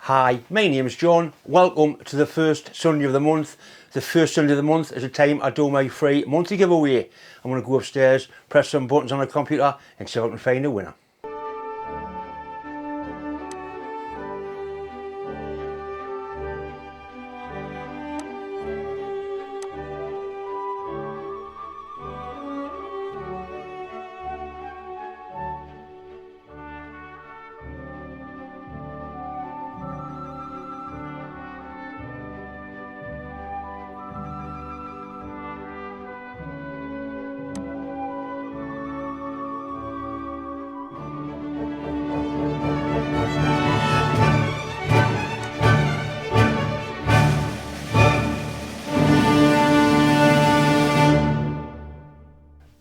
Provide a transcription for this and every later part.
Hi, my name is John. Welcome to the first Sunday of the month. The first Sunday of the month is the time I do my free monthly giveaway. I'm going to go upstairs, press some buttons on the computer and see if I can find a winner.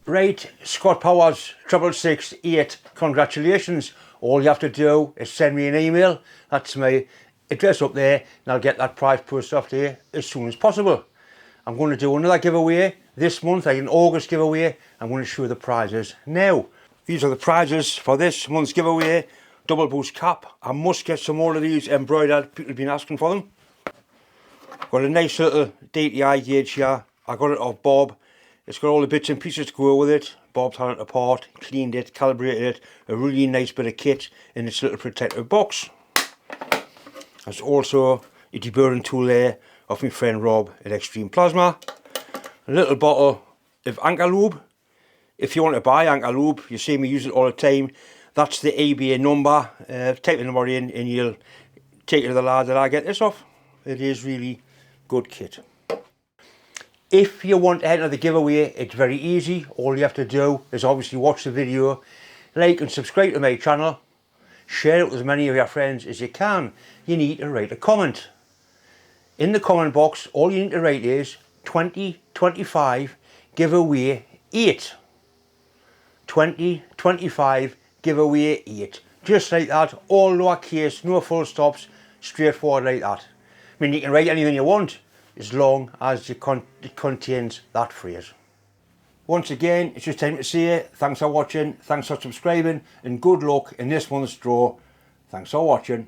Right, Scott Powers 6668, congratulations. All you have to do is send me an email. That's my address up there, and I'll get that prize posted off to you as soon as possible. I'm going to do another giveaway this month, like an August giveaway. I'm going to show you the prizes now. These are the prizes for this month's giveaway. Double boost cap. I must get some more of these embroidered. People have been asking for them. Got a nice little DTI gauge here. I got it off Bob. It's got all the bits and pieces to go with it. Bob's had it apart, cleaned it, calibrated it. A really nice bit of kit in its little protective box. There's also a deburring tool there of my friend Rob at Extreme Plasma. A little bottle of anchor lube. If you want to buy anchor lube, you see me use it all the time. That's the eBay number. Type the number in and you'll take it to the lad that I get this off. It is really good kit. If you want to enter the giveaway, it's very easy. All you have to do is obviously watch the video, like and subscribe to my channel, share it with as many of your friends as you can. You need to write a comment. In the comment box, all you need to write is 2025 giveaway 8. 2025 giveaway 8. Just like that, all lowercase, no full stops, straightforward like that. I mean, you can write anything you want, as long as it contains that phrase. Once again, it's just time to say thanks for watching, thanks for subscribing, and good luck in this month's draw. Thanks for watching.